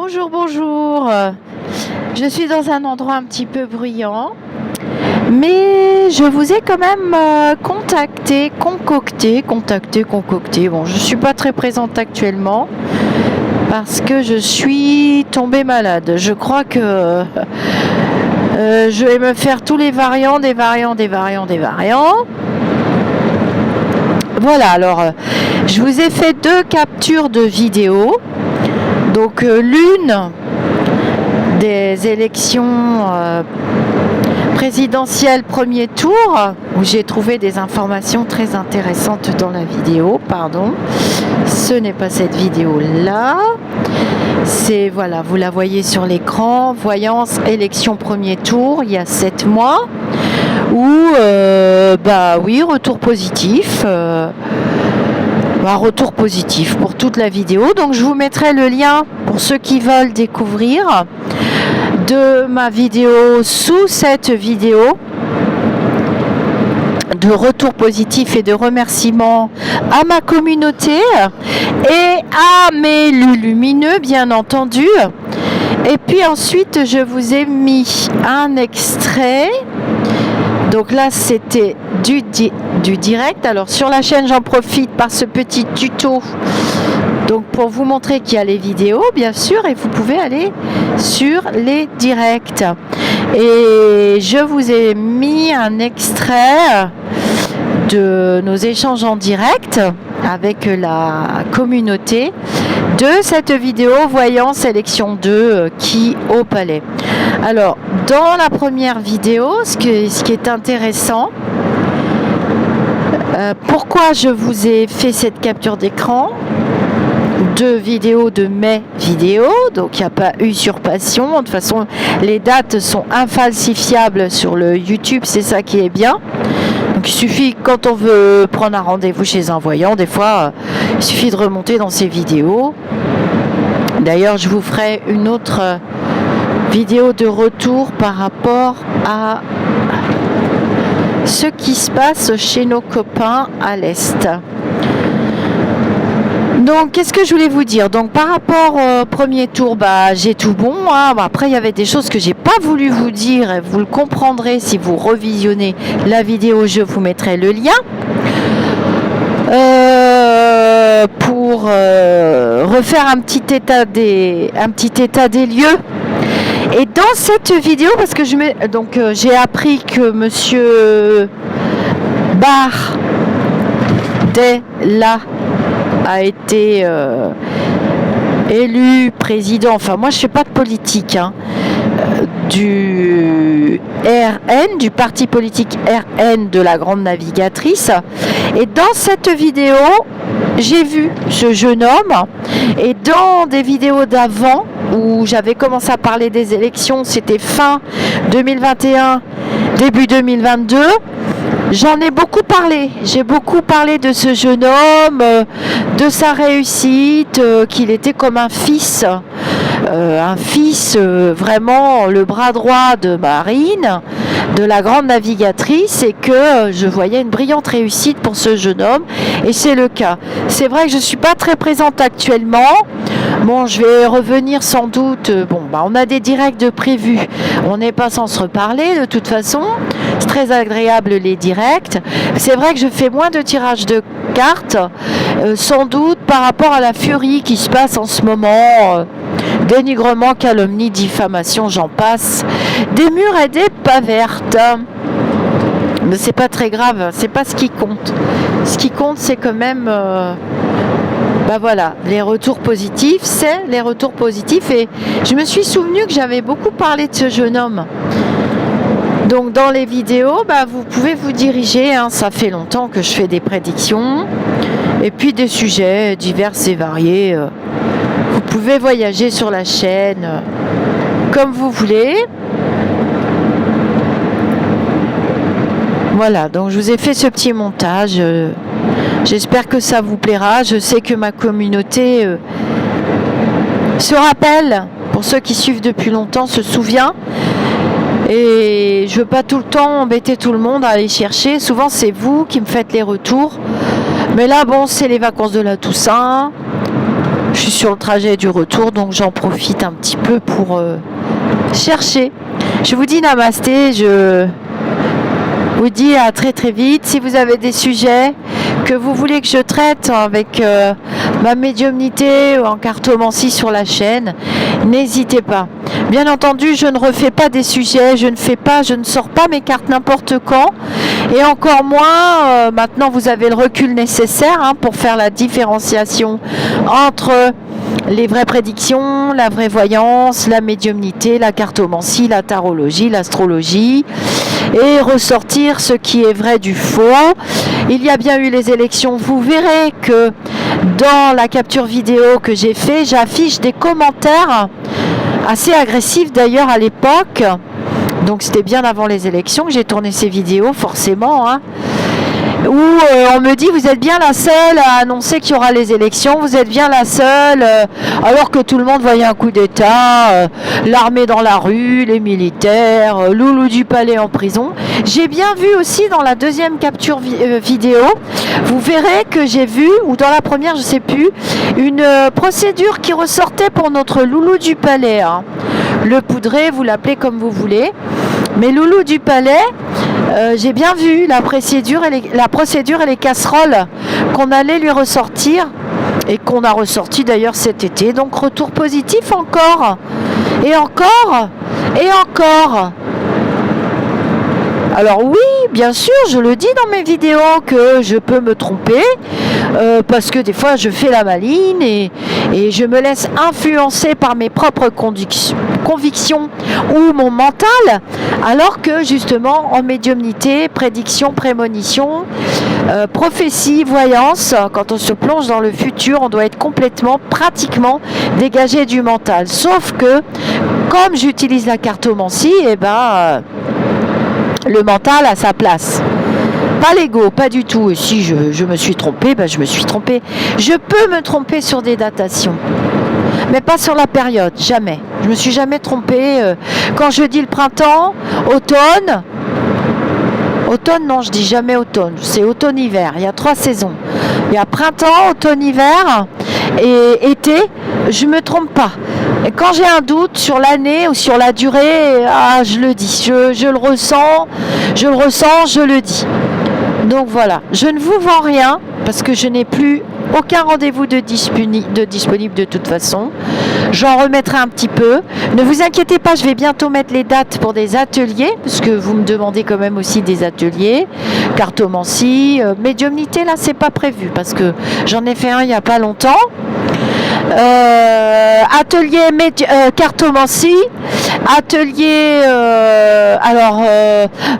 bonjour, bonjour. Je suis dans un endroit un petit peu bruyant, mais je vous ai quand même concocté. Bon, je suis pas très présente actuellement parce que je suis tombée malade. Je crois que je vais me faire tous les variants, des variants. Voilà, alors je vous ai fait 2 captures de vidéos. Donc l'une des élections présidentielles premier tour, où j'ai trouvé des informations très intéressantes dans la vidéo, pardon. Ce n'est pas cette vidéo-là. C'est, voilà, vous la voyez sur l'écran, voyance, élection premier tour, il y a 7 mois, où, oui, retour positif. Retour positif pour toute la vidéo. Donc je vous mettrai le lien pour ceux qui veulent découvrir de ma vidéo sous cette vidéo de retour positif et de remerciements à ma communauté et à mes lumineux, bien entendu. Et puis ensuite je vous ai mis un extrait. Donc là, c'était du direct. Alors sur la chaîne, j'en profite par ce petit tuto. Donc pour vous montrer qu'il y a les vidéos, bien sûr, et vous pouvez aller sur les directs. Et je vous ai mis un extrait de nos échanges en direct avec la communauté de cette vidéo voyance élection 2 qui au palais. Alors dans la première vidéo, ce qui est intéressant, pourquoi je vous ai fait cette capture d'écran de vidéos de mes vidéos, donc il n'y a pas usurpation, de toute façon les dates sont infalsifiables sur le YouTube, c'est ça qui est bien. Donc il suffit, quand on veut prendre un rendez-vous chez un voyant, des fois il suffit de remonter dans ces vidéos. D'ailleurs je vous ferai une autre vidéo de retour par rapport à ce qui se passe chez nos copains à l'Est. Donc qu'est-ce que je voulais vous dire? Donc par rapport au premier tour, j'ai tout bon, hein. Après il y avait des choses que j'ai pas voulu vous dire et vous le comprendrez si vous revisionnez la vidéo, je vous mettrai le lien pour refaire un petit état des lieux. Et dans cette vidéo, parce que j'ai appris que monsieur Bardella a été élu président, enfin moi je ne fais pas de politique, hein, du RN, du parti politique RN de la grande navigatrice. Et dans cette vidéo, j'ai vu ce jeune homme, et dans des vidéos d'avant, où j'avais commencé à parler des élections, c'était fin 2021, début 2022, j'en ai beaucoup parlé. J'ai beaucoup parlé de ce jeune homme, de sa réussite, qu'il était comme un fils vraiment le bras droit de Marine, de la grande navigatrice, et que je voyais une brillante réussite pour ce jeune homme, et c'est le cas. C'est vrai que je ne suis pas très présente actuellement. Bon, je vais revenir sans doute. On a des directs de prévus. On n'est pas sans se reparler de toute façon. C'est très agréable les directs. C'est vrai que je fais moins de tirages de cartes, sans doute par rapport à la furie qui se passe en ce moment. Dénigrement, calomnie, diffamation, j'en passe. Des murs et des pas vertes. Mais c'est pas très grave, c'est pas ce qui compte. Ce qui compte, c'est quand même les retours positifs, c'est les retours positifs. Et je me suis souvenu que j'avais beaucoup parlé de ce jeune homme. Donc dans les vidéos, vous pouvez vous diriger, hein, ça fait longtemps que je fais des prédictions, et puis des sujets divers et variés. Vous pouvez voyager sur la chaîne comme vous voulez. Voilà, donc je vous ai fait ce petit montage. J'espère que ça vous plaira. Je sais que ma communauté se rappelle, pour ceux qui suivent depuis longtemps, se souvient. Et je veux pas tout le temps embêter tout le monde à aller chercher. Souvent c'est vous qui me faites les retours. Mais là c'est les vacances de la Toussaint. Je suis sur le trajet du retour, donc j'en profite un petit peu pour chercher. Je vous dis namasté, je vous dis à très très vite. Si vous avez des sujets que vous voulez que je traite avec ma médiumnité ou en cartomancie sur la chaîne, n'hésitez pas. Bien entendu, je ne refais pas des sujets, je ne sors pas mes cartes n'importe quand. Et encore moins, maintenant vous avez le recul nécessaire pour faire la différenciation entre les vraies prédictions, la vraie voyance, la médiumnité, la cartomancie, la tarologie, l'astrologie, et ressortir ce qui est vrai du faux. Il y a bien eu les élections, vous verrez que dans la capture vidéo que j'ai fait, j'affiche des commentaires assez agressifs d'ailleurs à l'époque. Donc c'était bien avant les élections que j'ai tourné ces vidéos, forcément, où on me dit vous êtes bien la seule à annoncer qu'il y aura les élections, vous êtes bien la seule, alors que tout le monde voyait un coup d'État, l'armée dans la rue, les militaires, Loulou du Palais en prison. J'ai bien vu aussi dans la deuxième capture vidéo, vous verrez que j'ai vu, ou dans la première je sais plus, une procédure qui ressortait pour notre Loulou du Palais. Le poudré, vous l'appelez comme vous voulez, mais Loulou du Palais, j'ai bien vu la procédure et les casseroles qu'on allait lui ressortir et qu'on a ressorti d'ailleurs cet été. Donc retour positif encore et encore et encore. Alors oui, bien sûr, je le dis dans mes vidéos que je peux me tromper parce que des fois je fais la maline et je me laisse influencer par mes propres convictions ou mon mental, alors que justement en médiumnité, prédiction, prémonition, prophétie, voyance, quand on se plonge dans le futur, on doit être complètement, pratiquement dégagé du mental. Sauf que comme j'utilise la cartomancie, le mental a sa place. Pas l'ego, pas du tout. Et si je me suis trompée, je me suis trompée. Je peux me tromper sur des datations, mais pas sur la période, jamais. Je me suis jamais trompée. Quand je dis le printemps, automne, non, je dis jamais automne. C'est automne-hiver. Il y a 3 saisons. Il y a printemps, automne-hiver et été. Je me trompe pas. Et quand j'ai un doute sur l'année ou sur la durée, je le dis. Je le ressens, je le dis. Donc voilà, je ne vous vends rien parce que je n'ai plus aucun rendez-vous de disponible de toute façon. J'en remettrai un petit peu. Ne vous inquiétez pas, je vais bientôt mettre les dates pour des ateliers, parce que vous me demandez quand même aussi des ateliers. Cartomancie, médiumnité, là c'est pas prévu, parce que j'en ai fait un il n'y a pas longtemps. Atelier cartomancie, atelier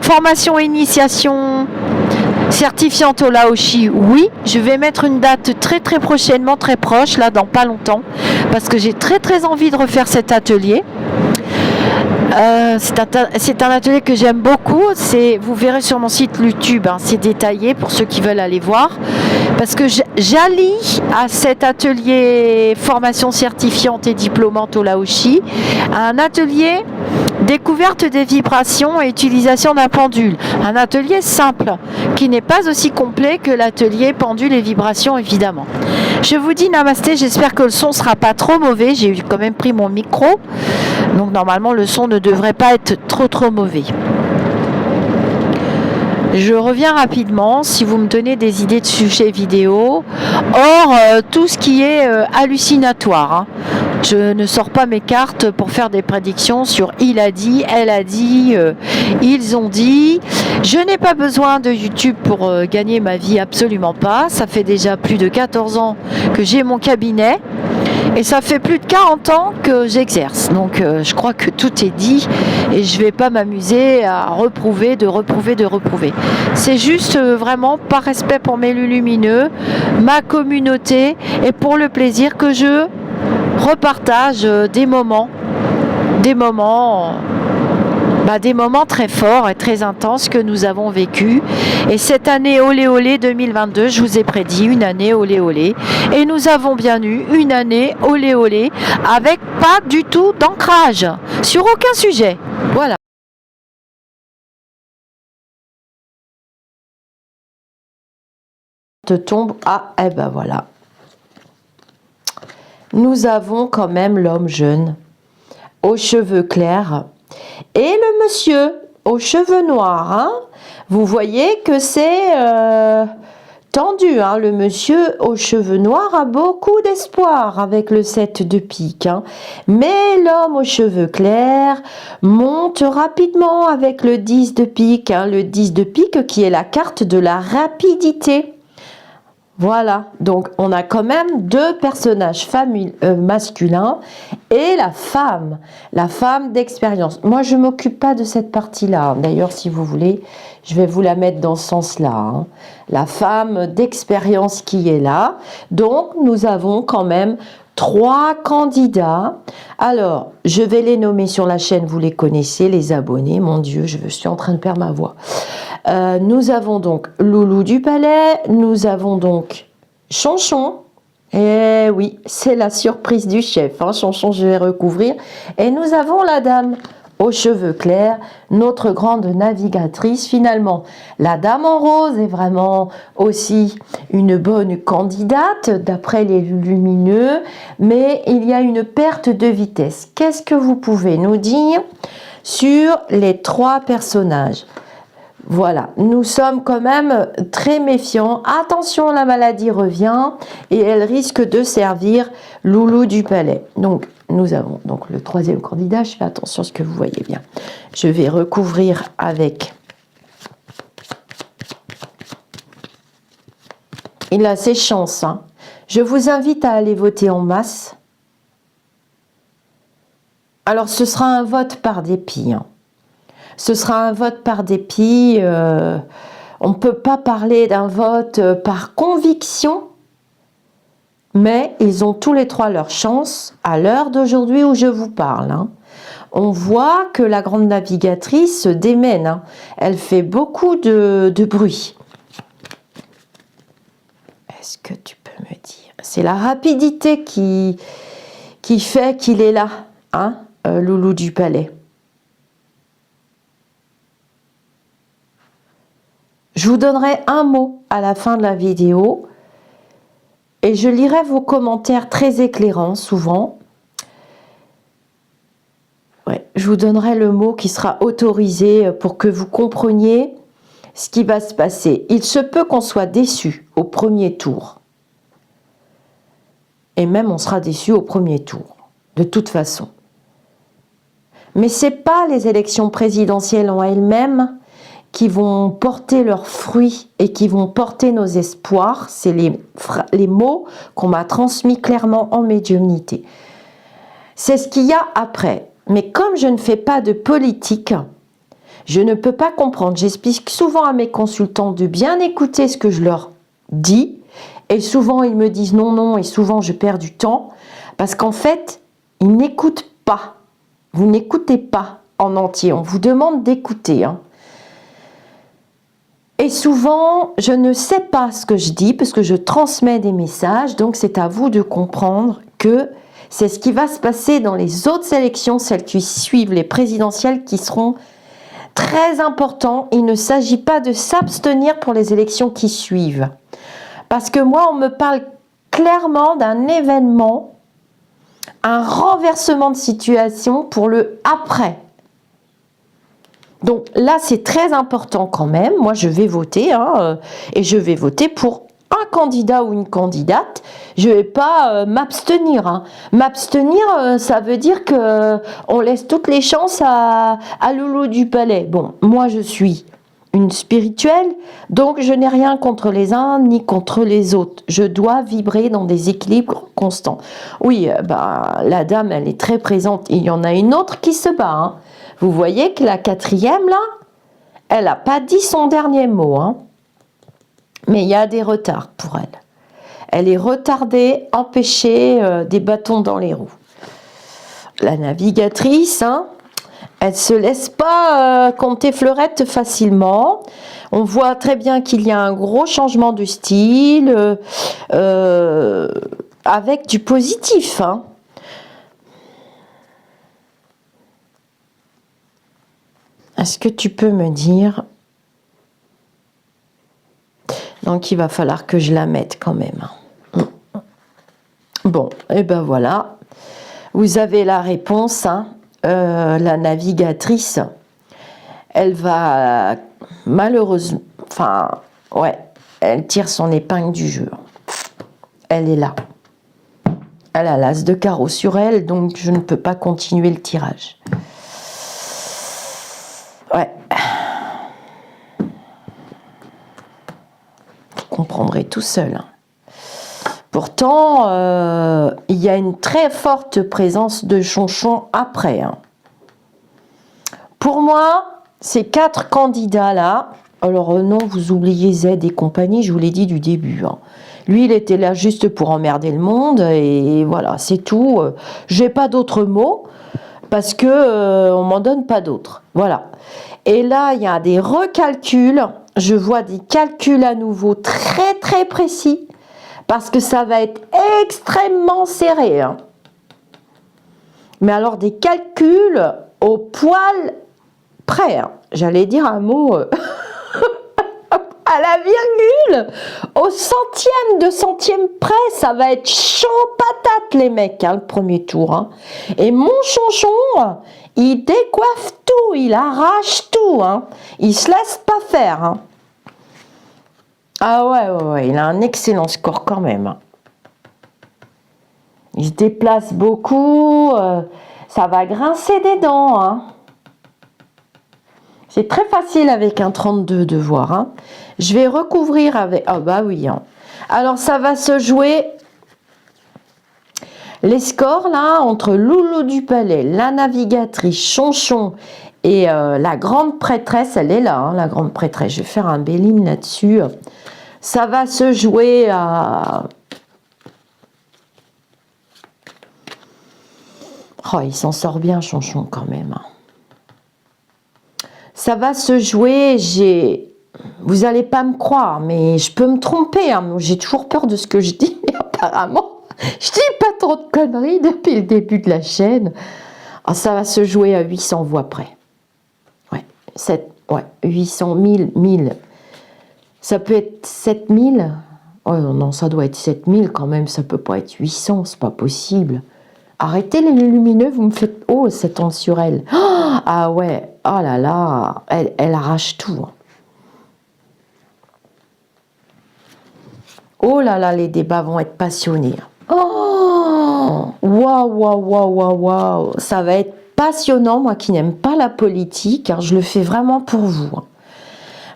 formation et initiation certifiante au Laoshi, oui, je vais mettre une date très très prochainement, très proche, là dans pas longtemps, parce que j'ai très très envie de refaire cet atelier. C'est un atelier que j'aime beaucoup. Vous verrez sur mon site YouTube, c'est détaillé pour ceux qui veulent aller voir. Parce que j'allie à cet atelier formation certifiante et diplômante au Laoshi un atelier découverte des vibrations et utilisation d'un pendule. Un atelier simple qui n'est pas aussi complet que l'atelier pendule et vibrations évidemment. Je vous dis namasté, j'espère que le son sera pas trop mauvais. J'ai quand même pris mon micro. Donc normalement le son ne devrait pas être trop mauvais. Je reviens rapidement si vous me donnez des idées de sujets vidéo. Or, tout ce qui est hallucinatoire. Je ne sors pas mes cartes pour faire des prédictions sur il a dit, elle a dit, ils ont dit. Je n'ai pas besoin de YouTube pour gagner ma vie, absolument pas. Ça fait déjà plus de 14 ans que j'ai mon cabinet. Et ça fait plus de 40 ans que j'exerce. Donc je crois que tout est dit et je ne vais pas m'amuser à reprouver. C'est juste vraiment par respect pour mes lumineux, ma communauté et pour le plaisir que je repartage des moments très forts et très intenses que nous avons vécus. Et cette année olé olé 2022, je vous ai prédit une année olé olé. Et nous avons bien eu une année olé olé avec pas du tout d'ancrage sur aucun sujet. Voilà. Te tombe. Ah, voilà. nous avons quand même l'homme jeune, aux cheveux clairs, et le monsieur aux cheveux noirs. Hein. Vous voyez que c'est tendu. Hein. Le monsieur aux cheveux noirs a beaucoup d'espoir avec le 7 de pique. Hein. Mais l'homme aux cheveux clairs monte rapidement avec le 10 de pique. Hein. Le 10 de pique qui est la carte de la rapidité. Voilà, donc on a quand même deux personnages masculins et la femme d'expérience. Moi, je ne m'occupe pas de cette partie-là. D'ailleurs, si vous voulez, je vais vous la mettre dans ce sens-là. Hein. La femme d'expérience qui est là. Donc, nous avons quand même 3 candidats. Alors, je vais les nommer sur la chaîne, vous les connaissez, les abonnés. Mon Dieu, je suis en train de perdre ma voix. Nous avons donc Loulou du Palais, nous avons donc Chonchon, et oui, c'est la surprise du chef, hein. Chonchon, je vais recouvrir, et nous avons la dame aux cheveux clairs, notre grande navigatrice. Finalement, la dame en rose est vraiment aussi une bonne candidate, d'après les lumineux, mais il y a une perte de vitesse. Qu'est-ce que vous pouvez nous dire sur les 3 personnages ? Voilà, nous sommes quand même très méfiants. Attention, la maladie revient et elle risque de servir Loulou du Palais. Donc, nous avons donc le 3e candidat. Je fais attention à ce que vous voyez bien. Je vais recouvrir avec... Il a ses chances. Hein. Je vous invite à aller voter en masse. Alors, ce sera un vote par dépit. Hein. Ce sera un vote par dépit. On ne peut pas parler d'un vote par conviction, mais ils ont tous les 3 leur chance à l'heure d'aujourd'hui où je vous parle. Hein. On voit que la grande navigatrice se démène. Hein. Elle fait beaucoup de bruit. Est-ce que tu peux me dire? C'est la rapidité qui fait qu'il est là, hein, Loulou du Palais. Je vous donnerai un mot à la fin de la vidéo et je lirai vos commentaires très éclairants souvent. Ouais, je vous donnerai le mot qui sera autorisé pour que vous compreniez ce qui va se passer. Il se peut qu'on soit déçu au premier tour. Et même on sera déçu au premier tour, de toute façon. Mais ce n'est pas les élections présidentielles en elles-mêmes qui vont porter leurs fruits et qui vont porter nos espoirs. C'est les mots qu'on m'a transmis clairement en médiumnité. C'est ce qu'il y a après. Mais comme je ne fais pas de politique, je ne peux pas comprendre. J'explique souvent à mes consultants de bien écouter ce que je leur dis. Et souvent, ils me disent non, non, et souvent, je perds du temps. Parce qu'en fait, ils n'écoutent pas. Vous n'écoutez pas en entier. On vous demande d'écouter, hein. Et souvent, je ne sais pas ce que je dis parce que je transmets des messages. Donc, c'est à vous de comprendre que c'est ce qui va se passer dans les autres élections, celles qui suivent les présidentielles, qui seront très importantes. Il ne s'agit pas de s'abstenir pour les élections qui suivent. Parce que moi, on me parle clairement d'un événement, un renversement de situation pour le après. Donc là, c'est très important quand même. Moi, je vais voter, hein, et je vais voter pour un candidat ou une candidate. Je ne vais pas m'abstenir. Hein. M'abstenir, ça veut dire qu'on laisse toutes les chances à Loulou du Palais. Bon, moi, je suis une spirituelle, donc je n'ai rien contre les uns ni contre les autres. Je dois vibrer dans des équilibres constants. Oui, la dame, elle est très présente. Il y en a une autre qui se bat, hein. Vous voyez que la 4e, là, elle n'a pas dit son dernier mot. Hein. Mais il y a des retards pour elle. Elle est retardée, empêchée, des bâtons dans les roues. La navigatrice, hein, elle ne se laisse pas compter fleurette facilement. On voit très bien qu'il y a un gros changement de style, avec du positif, hein. Est-ce que tu peux me dire... Donc, il va falloir que je la mette quand même. Bon, et ben voilà. Vous avez la réponse, hein. La navigatrice, elle va malheureusement... Enfin, ouais, elle tire son épingle du jeu. Elle est là. Elle a l'as de carreau sur elle, donc je ne peux pas continuer le tirage. Ouais. Vous comprendrez tout seul. Hein. Pourtant, il y a une très forte présence de chonchon après. Hein. Pour moi, ces 4 candidats-là, alors non, vous oubliez Z et compagnie, je vous l'ai dit du début. Hein. Lui, il était là juste pour emmerder le monde, et voilà, c'est tout. J'ai pas d'autres mots, parce que on m'en donne pas d'autres. Voilà. Et là, il y a des recalculs. Je vois des calculs à nouveau très très précis, parce que ça va être extrêmement serré. Hein. Mais alors, des calculs au poil près. Hein. J'allais dire un mot... à la virgule, au centième de centième près, ça va être chaud patate les mecs, hein, le premier tour. Hein. Et mon chonchon, il décoiffe tout, il arrache tout, hein. Il se laisse pas faire. Hein. Ah ouais, il a un excellent score quand même. Hein. Il se déplace beaucoup, ça va grincer des dents. Hein. C'est très facile avec un 32 de voir. Hein. Je vais recouvrir avec... Ah bah oui. Hein. Alors ça va se jouer... Les scores là, entre Loulou du Palais, la navigatrice, Chonchon et la grande prêtresse, elle est là, hein, la grande prêtresse. Je vais faire un béline là-dessus. Ça va se jouer à... Oh, il s'en sort bien, Chonchon, quand même. Hein. Ça va se jouer, vous n'allez pas me croire, mais je peux me tromper. Hein. J'ai toujours peur de ce que je dis, mais apparemment, je dis pas trop de conneries depuis le début de la chaîne. Ah, ça va se jouer à 800 voix près. Ouais, 800, 1000. Ça peut être 7000. Oh non, ça doit être 7000 quand même, ça peut pas être 800, c'est pas possible. Arrêtez les lumineux, vous me faites... Oh, ça tombe sur elle. Ah ouais, oh là là, elle arrache tout. Oh là là, les débats vont être passionnés. Oh, waouh, ça va être passionnant. Moi qui n'aime pas la politique, hein, je le fais vraiment pour vous. Hein.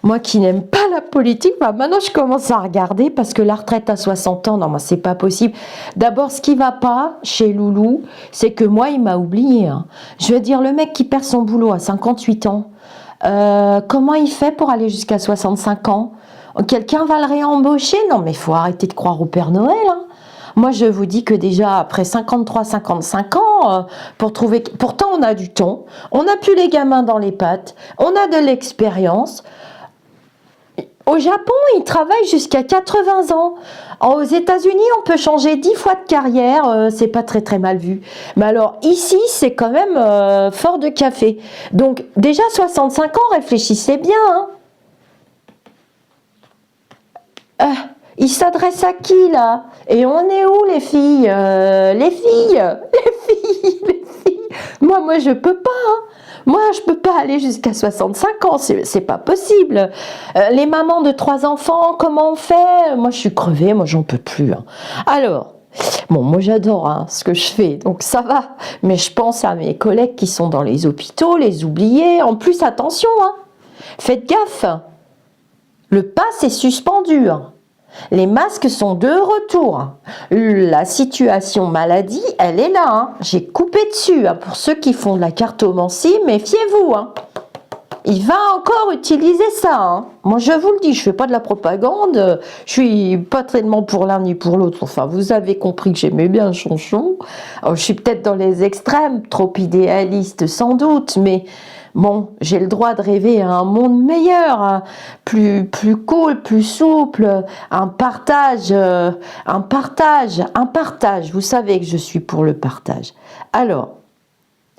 Moi qui n'aime pas la politique, bah maintenant je commence à regarder parce que la retraite à 60 ans, non, moi c'est pas possible. D'abord, ce qui va pas chez Loulou, c'est que moi il m'a oublié. Hein. Je veux dire, le mec qui perd son boulot à 58 ans, comment il fait pour aller jusqu'à 65 ans? Quelqu'un va le réembaucher? Non, mais il faut arrêter de croire au Père Noël. Hein. Moi, je vous dis que déjà, après 53-55 ans, pour trouver... Pourtant, on a du temps, on n'a plus les gamins dans les pattes, on a de l'expérience. Au Japon, ils travaillent jusqu'à 80 ans. Aux États-Unis, on peut changer 10 fois de carrière, c'est pas très très mal vu. Mais alors ici, c'est quand même fort de café. Donc déjà 65 ans, réfléchissez bien. Hein. Il s'adresse à qui là? Et on est où les filles? Les filles. Moi je peux pas. Hein. Moi, je peux pas aller jusqu'à 65 ans, c'est pas possible. Les mamans de 3 enfants, comment on fait? Moi, je suis crevée, moi, j'en peux plus. Hein. Alors, bon, moi, j'adore hein, ce que je fais, donc ça va. Mais je pense à mes collègues qui sont dans les hôpitaux, les oubliés. En plus, attention, hein, faites gaffe. Le pass est suspendu. Hein. Les masques sont de retour. La situation maladie, elle est là. Hein. J'ai coupé dessus. Hein. Pour ceux qui font de la cartomancie, méfiez-vous. Hein. Il va encore utiliser ça. Hein. Moi, je vous le dis, je ne fais pas de la propagande. Je suis pas tellement pour l'un ni pour l'autre. Enfin, vous avez compris que j'aimais bien Chonchon. Alors, je suis peut-être dans les extrêmes, trop idéaliste sans doute, mais... Bon, j'ai le droit de rêver à un monde meilleur, hein, plus cool, plus souple, un partage. Vous savez que je suis pour le partage. Alors,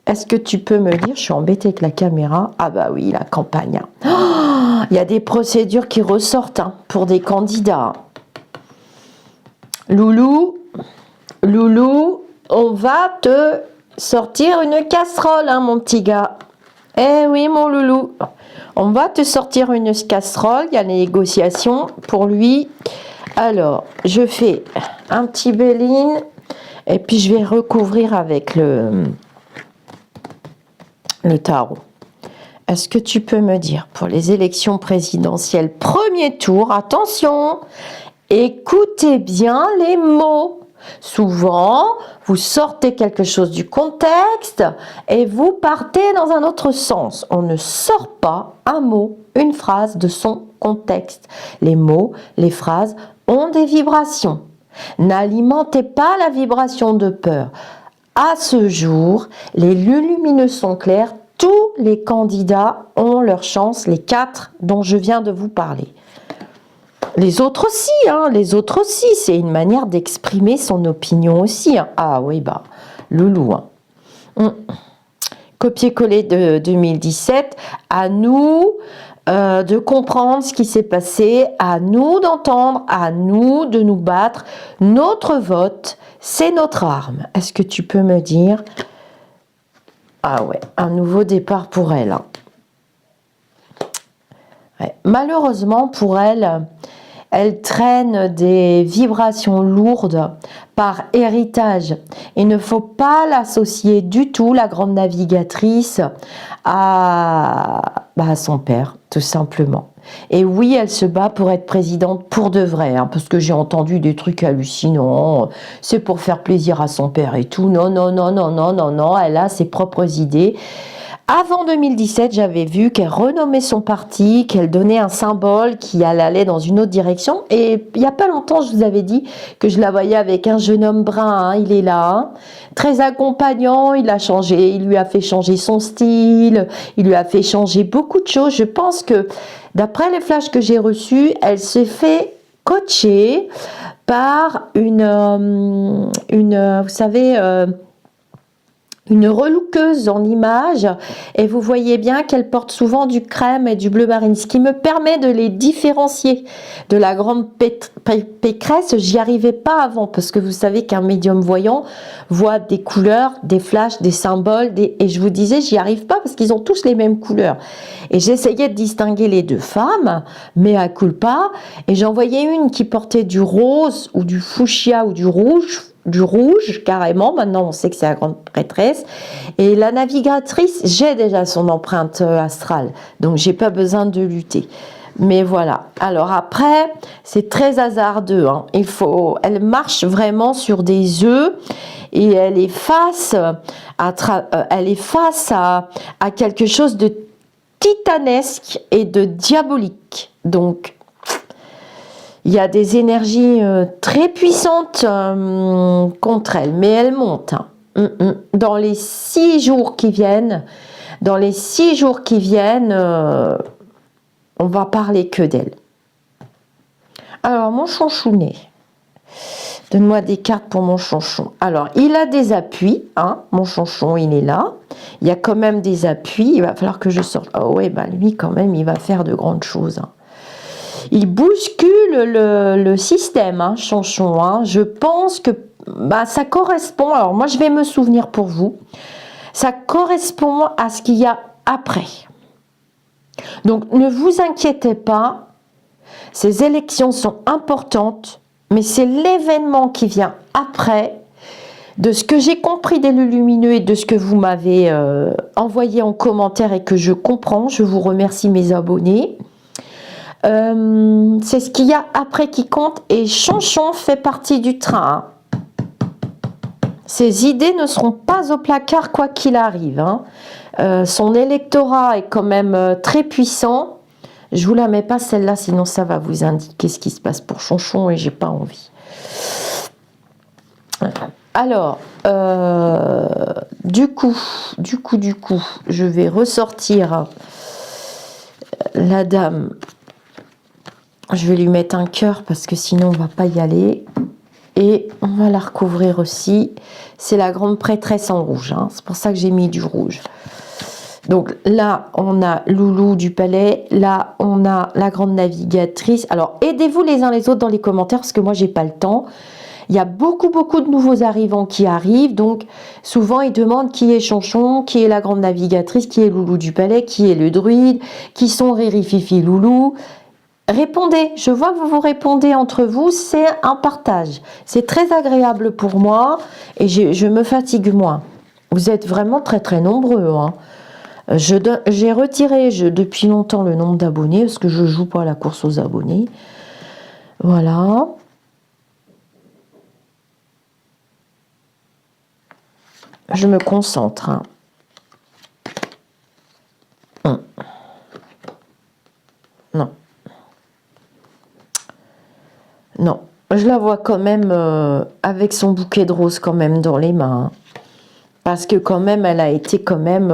est-ce que tu peux me dire, je suis embêtée avec la caméra. Ah bah oui, la campagne. Oh, il y a des procédures qui ressortent hein, pour des candidats. Loulou, Loulou, on va te sortir une casserole, hein, mon petit gars. Eh oui, mon loulou. On va te sortir une casserole. Il y a les négociations pour lui. Alors, je fais un petit Béline. Et puis, je vais recouvrir avec le tarot. Est-ce que tu peux me dire, pour les élections présidentielles, premier tour, attention, écoutez bien les mots. Souvent, vous sortez quelque chose du contexte et vous partez dans un autre sens. On ne sort pas un mot, une phrase de son contexte. Les mots, les phrases ont des vibrations. N'alimentez pas la vibration de peur. À ce jour, les lumineux sont clairs. Tous les candidats ont leur chance, les 4 dont je viens de vous parler. Les autres aussi, hein, c'est une manière d'exprimer son opinion aussi. Hein. Ah oui, bah, loulou. Hein. Copier-coller de 2017, à nous de comprendre ce qui s'est passé, à nous d'entendre, à nous de nous battre. Notre vote, c'est notre arme. Est-ce que tu peux me dire? Ah ouais, un nouveau départ pour elle. Hein. Ouais. Malheureusement pour elle, elle traîne des vibrations lourdes par héritage. Il ne faut pas l'associer du tout, la grande navigatrice, à son père, tout simplement. Et oui, elle se bat pour être présidente pour de vrai, hein, parce que j'ai entendu des trucs hallucinants. C'est pour faire plaisir à son père et tout. Non, non, non, non, non, non, non. Elle a ses propres idées. Avant 2017, j'avais vu qu'elle renommait son parti, qu'elle donnait un symbole qui allait dans une autre direction. Et il n'y a pas longtemps, je vous avais dit que je la voyais avec un jeune homme brun. Hein, il est là, hein, très accompagnant. Il a changé, il lui a fait changer son style, il lui a fait changer beaucoup de choses. Je pense que, d'après les flashs que j'ai reçus, elle s'est fait coacher par une vous savez, une relookeuse en image, et vous voyez bien qu'elle porte souvent du crème et du bleu marine, ce qui me permet de les différencier de la grande Pécresse. J'y arrivais pas avant, parce que vous savez qu'un médium voyant voit des couleurs, des flashs, des symboles, et je vous disais, j'y arrive pas parce qu'ils ont tous les mêmes couleurs. Et j'essayais de distinguer les deux femmes, mais à culpa, et j'en voyais une qui portait du rose, ou du fuchsia, ou du rouge carrément. Maintenant on sait que c'est la grande prêtresse, et la navigatrice, j'ai déjà son empreinte astrale, donc j'ai pas besoin de lutter. Mais voilà, alors après c'est très hasardeux, hein. Elle marche vraiment sur des œufs, et elle est face à quelque chose de titanesque et de diabolique. Donc il y a des énergies très puissantes contre elle, mais elle monte. Hein. Dans les 6 jours qui viennent, on va parler que d'elle. Alors, mon chonchounet, donne-moi des cartes pour mon chonchon. Alors, il a des appuis, hein, mon chonchon, il est là. Il y a quand même des appuis, il va falloir que je sorte. Oh ouais, lui quand même, il va faire de grandes choses. Hein. Il bouscule le système, hein, Chonchon. Hein. Je pense que ça correspond. Alors moi, je vais me souvenir pour vous. Ça correspond à ce qu'il y a après. Donc ne vous inquiétez pas. Ces élections sont importantes, mais c'est l'événement qui vient après. De ce que j'ai compris des lumineux et de ce que vous m'avez envoyé en commentaire et que je comprends, je vous remercie mes abonnés. C'est ce qu'il y a après qui compte, et Chonchon fait partie du train. Hein. Ses idées ne seront pas au placard quoi qu'il arrive. Hein. Son électorat est quand même très puissant. Je vous la mets pas celle-là, sinon ça va vous indiquer ce qui se passe pour Chonchon et j'ai pas envie. Alors, du coup, je vais ressortir la dame. Je vais lui mettre un cœur parce que sinon on va pas y aller. Et on va la recouvrir aussi. C'est la grande prêtresse en rouge. Hein. C'est pour ça que j'ai mis du rouge. Donc là, on a Loulou du palais. Là, on a la grande navigatrice. Alors, aidez-vous les uns les autres dans les commentaires parce que moi, j'ai pas le temps. Il y a beaucoup de nouveaux arrivants qui arrivent, donc souvent ils demandent qui est Chonchon, qui est la grande navigatrice, qui est Loulou du Palais, qui est le druide, qui sont Riri, Fifi, Loulou. Répondez, je vois que vous répondez entre vous, c'est un partage. C'est très agréable pour moi et je me fatigue moins. Vous êtes vraiment très nombreux, hein. J'ai retiré depuis longtemps le nombre d'abonnés parce que je joue pas à la course aux abonnés. Voilà. Je me concentre, hein. Non. Non. Je la vois quand même avec son bouquet de roses quand même dans les mains. Parce que quand même, elle a été quand même...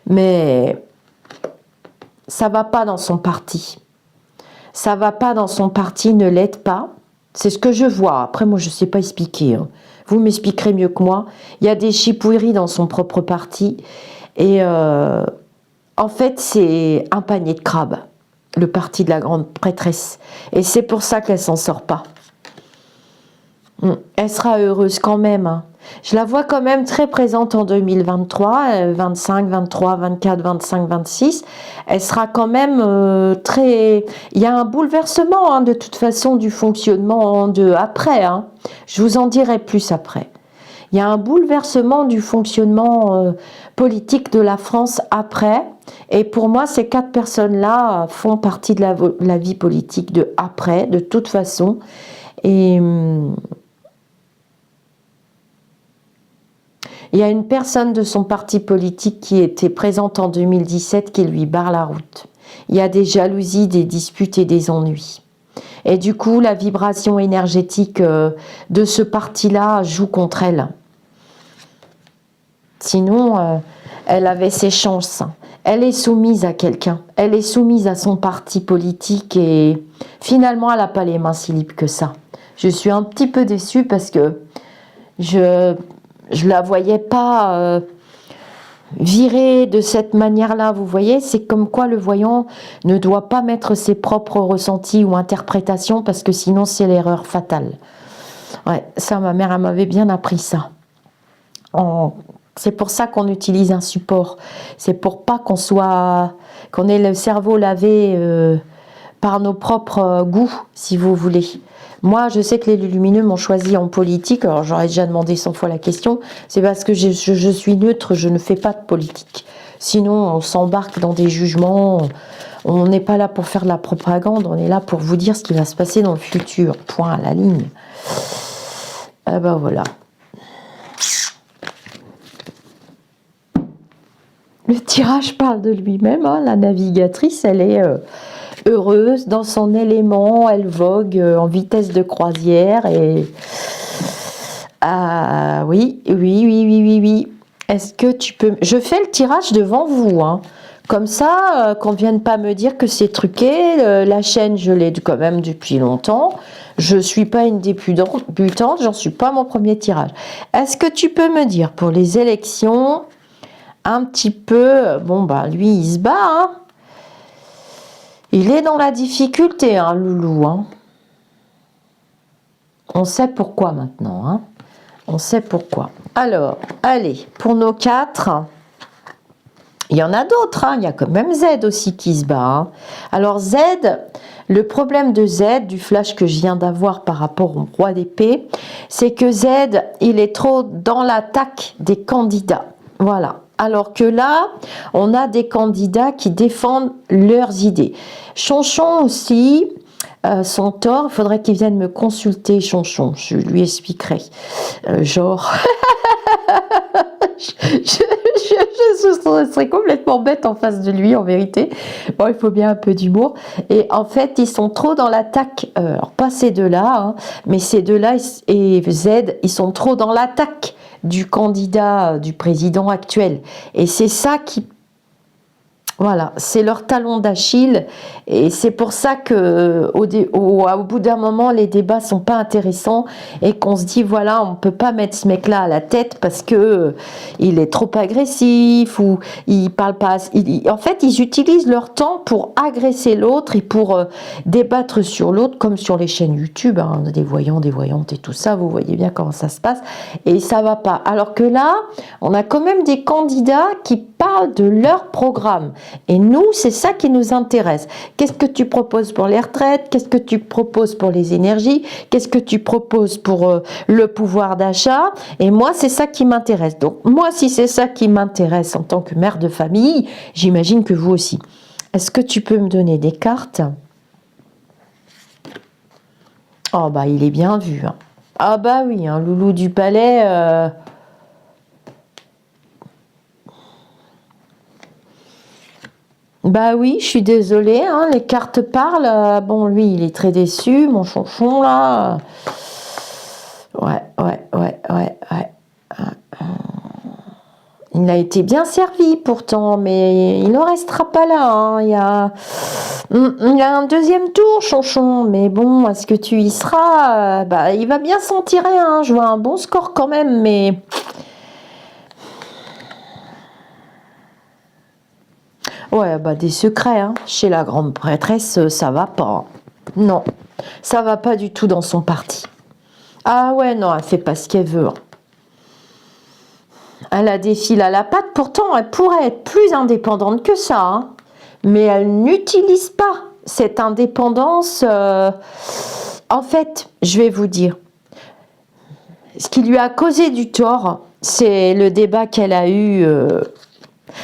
mais ça va pas dans son parti. Ça va pas dans son parti, ne l'aide pas. C'est ce que je vois. Après, moi, je sais pas expliquer, hein. Vous m'expliquerez mieux que moi. Il y a des chipouilleries dans son propre parti. Et en fait, c'est un panier de crabes, le parti de la grande prêtresse. Et c'est pour ça qu'elle s'en sort pas. Elle sera heureuse quand même, hein. Je la vois quand même très présente en 2023, 25, 23, 24, 25, 26. Elle sera quand même très... Il y a un bouleversement, hein, de toute façon, du fonctionnement de après, hein. Je vous en dirai plus après. Il y a un bouleversement du fonctionnement politique de la France après. Et pour moi, ces 4 personnes-là font partie de la vie politique de après, de toute façon. Et... il y a une personne de son parti politique qui était présente en 2017 qui lui barre la route. Il y a des jalousies, des disputes et des ennuis. Et du coup, la vibration énergétique de ce parti-là joue contre elle. Sinon, elle avait ses chances. Elle est soumise à quelqu'un. Elle est soumise à son parti politique et finalement, elle n'a pas les mains si libres que ça. Je suis un petit peu déçue parce que je la voyais pas virer de cette manière-là. Vous voyez, c'est comme quoi le voyant ne doit pas mettre ses propres ressentis ou interprétations parce que sinon c'est l'erreur fatale. Ouais, ça, ma mère, elle m'avait bien appris ça. C'est pour ça qu'on utilise un support. C'est pour pas qu'on ait le cerveau lavé par nos propres goûts, si vous voulez. Moi, je sais que les lumineux m'ont choisi en politique, alors j'aurais déjà demandé 100 fois la question, c'est parce que je suis neutre, je ne fais pas de politique. Sinon, on s'embarque dans des jugements, on n'est pas là pour faire de la propagande, on est là pour vous dire ce qui va se passer dans le futur, point à la ligne. Ah ben voilà. Le tirage parle de lui-même, hein. La navigatrice, elle est... heureuse, dans son élément, elle vogue en vitesse de croisière et... Ah oui. Est-ce que tu peux... Je fais le tirage devant vous, hein. Comme ça, qu'on ne vienne pas me dire que c'est truqué. La chaîne, je l'ai quand même depuis longtemps. Je ne suis pas une débutante, j'en suis pas à mon premier tirage. Est-ce que tu peux me dire, pour les élections, un petit peu... Bon, bah, lui, il se bat, hein. Il est dans la difficulté, hein, Loulou, hein. On sait pourquoi maintenant, hein. On sait pourquoi. Alors, allez, pour nos 4, il y en a d'autres, hein. Il y a quand même Z aussi qui se bat, hein. Alors Z, le problème de Z, du flash que je viens d'avoir par rapport au roi d'épée, c'est que Z, il est trop dans l'attaque des candidats. Voilà. Alors que là, on a des candidats qui défendent leurs idées. Chonchon aussi, son tort, il faudrait qu'il vienne me consulter, Chonchon, je lui expliquerai. Genre, je serais complètement bête en face de lui, en vérité. Bon, il faut bien un peu d'humour. Et en fait, ils sont trop dans l'attaque, alors pas ces deux-là, hein, mais ces deux-là et Z, ils sont trop dans l'attaque du candidat, du président actuel. Et c'est ça Voilà, c'est leur talon d'Achille et c'est pour ça que au bout d'un moment les débats sont pas intéressants et qu'on se dit voilà on peut pas mettre ce mec-là à la tête parce que il est trop agressif ou il parle pas. En fait ils utilisent leur temps pour agresser l'autre et pour débattre sur l'autre comme sur les chaînes YouTube, hein, des voyants, des voyantes et tout ça. Vous voyez bien comment ça se passe et ça va pas. Alors que là on a quand même des candidats qui parlent de leur programme. Et nous, c'est ça qui nous intéresse. Qu'est-ce que tu proposes pour les retraites? Qu'est-ce que tu proposes pour les énergies? Qu'est-ce que tu proposes pour le pouvoir d'achat? Et moi, c'est ça qui m'intéresse. Donc, moi, si c'est ça qui m'intéresse en tant que mère de famille, j'imagine que vous aussi. Est-ce que tu peux me donner des cartes? Oh, bah, il est bien vu. Hein. Ah, bah oui, hein, loulou du palais... Bah oui, je suis désolée, hein, les cartes parlent. Bon, lui, il est très déçu, mon chonchon, là. Ouais. Il a été bien servi, pourtant, mais il n'en restera pas là. Hein. Il y a un deuxième tour, chonchon, mais bon, est-ce que tu y seras? Bah, il va bien s'en tirer, hein. Je vois un bon score quand même, mais... Ouais, bah des secrets, hein. Chez la grande prêtresse, ça va pas. Non, ça va pas du tout dans son parti. Ah ouais, non, elle fait pas ce qu'elle veut. Hein. Elle a des fils à la patte, pourtant elle pourrait être plus indépendante que ça. Hein. Mais elle n'utilise pas cette indépendance. En fait, je vais vous dire, ce qui lui a causé du tort, c'est le débat qu'elle a eu...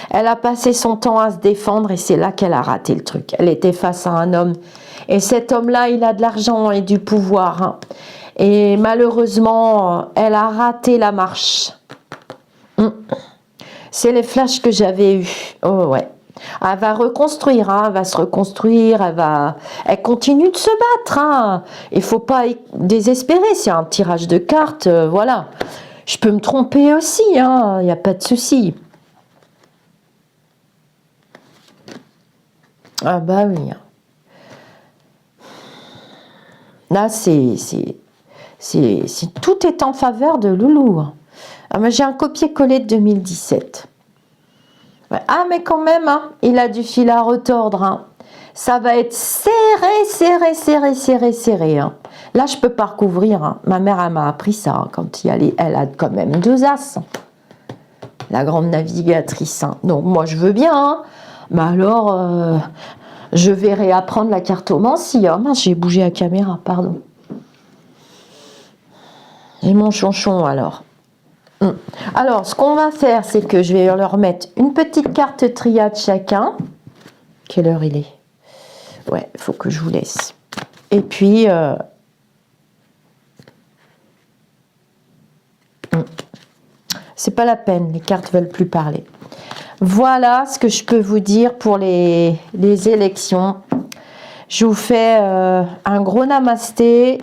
Elle a passé son temps à se défendre et c'est là qu'elle a raté le truc. Elle était face à un homme et cet homme-là, il a de l'argent et du pouvoir. Hein. Et malheureusement, elle a raté la marche. C'est les flashs que j'avais eus. Oh ouais. Elle va reconstruire, hein. Elle va se reconstruire, elle continue de se battre. Hein. Il ne faut pas désespérer, c'est un tirage de cartes, voilà. Je peux me tromper aussi, hein. Il n'y a pas de souci. Ah bah oui. Là, tout est en faveur de Loulou. Ah, mais j'ai un copier-coller de 2017. Ouais. Ah, mais quand même, hein, il a du fil à retordre. Hein. Ça va être serré. Hein. Là, je peux pas recouvrir. Hein. Ma mère, elle m'a appris ça. Hein, quand elle a quand même 2 as. La grande navigatrice. Hein. Donc, moi, je veux bien. Hein. Mais alors, je vais réapprendre la cartomancie. Oh mince, j'ai bougé la caméra, pardon. Et mon chonchon, alors. Alors, ce qu'on va faire, c'est que je vais leur mettre une petite carte triade chacun. Quelle heure il est? Ouais, il faut que je vous laisse. Et puis... c'est pas la peine, les cartes veulent plus parler. Voilà ce que je peux vous dire pour les élections. Je vous fais un gros namasté.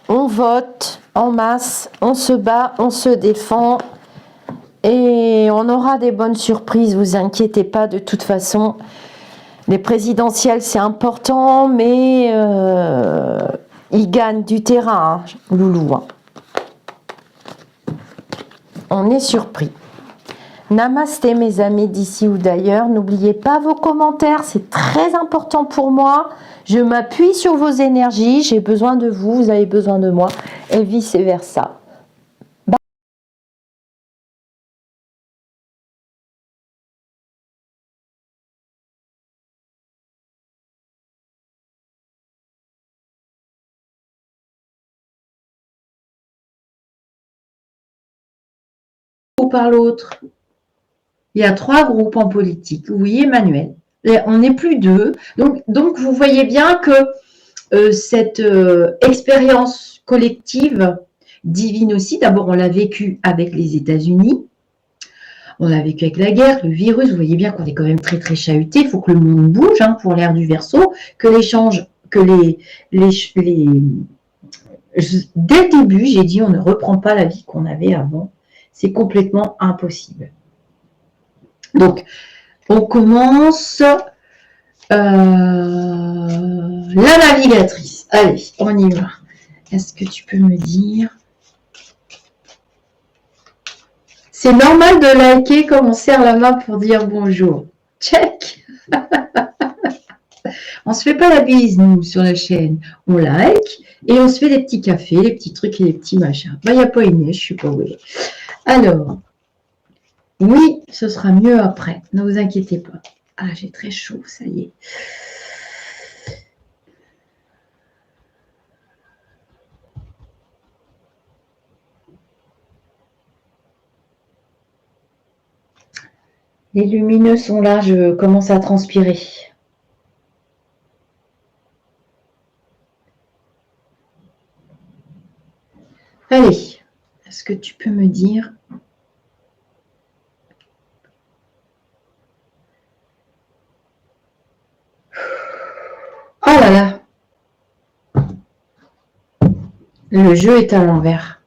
On vote en masse, on se bat, on se défend. Et on aura des bonnes surprises, vous inquiétez pas, de toute façon. Les présidentielles, c'est important, mais ils gagnent du terrain, hein, Loulou. Hein. On est surpris. Namasté mes amis d'ici ou d'ailleurs. N'oubliez pas vos commentaires, c'est très important pour moi. Je m'appuie sur vos énergies, j'ai besoin de vous, vous avez besoin de moi et vice versa. Ou par l'autre. Il y a 3 groupes en politique. Oui, Emmanuel. Et on n'est plus 2. Donc, vous voyez bien que cette expérience collective divine aussi, d'abord, on l'a vécu avec les États-Unis. On l'a vécu avec la guerre, le virus. Vous voyez bien qu'on est quand même très, très chahuté. Il faut que le monde bouge hein, pour l'ère du Verseau, que l'échange, que dès le début, j'ai dit on ne reprend pas la vie qu'on avait avant. C'est complètement impossible. Donc, On commence la navigatrice. Allez, on y va. Est-ce que tu peux me dire? C'est normal de liker comme on serre la main pour dire bonjour. Check. On se fait pas la bise, nous, sur la chaîne. On like et on se fait des petits cafés, des petits trucs et des petits machins. Bah, il n'y a pas une neige, je suis pas où. Alors, oui, ce sera mieux après. Ne vous inquiétez pas. Ah, j'ai très chaud, ça y est. Les lumineux sont là, je commence à transpirer. Allez, est-ce que tu peux me dire? Oh là là! Le jeu est à l'envers.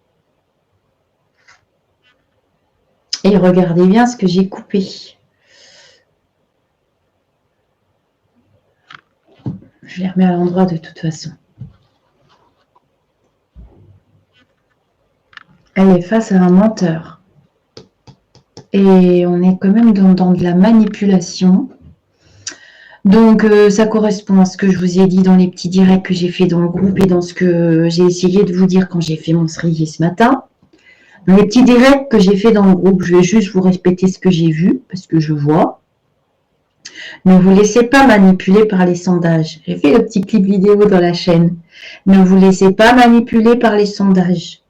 Et regardez bien ce que j'ai coupé. Je les remets à l'endroit de toute façon. Elle est face à un menteur. Et on est quand même dans de la manipulation. Donc, ça correspond à ce que je vous ai dit dans les petits directs que j'ai fait dans le groupe et dans ce que j'ai essayé de vous dire quand j'ai fait mon srier ce matin. Dans les petits directs que j'ai fait dans le groupe, je vais juste vous répéter ce que j'ai vu, parce que je vois. Ne vous laissez pas manipuler par les sondages. J'ai fait le petit clip vidéo dans la chaîne. Ne vous laissez pas manipuler par les sondages.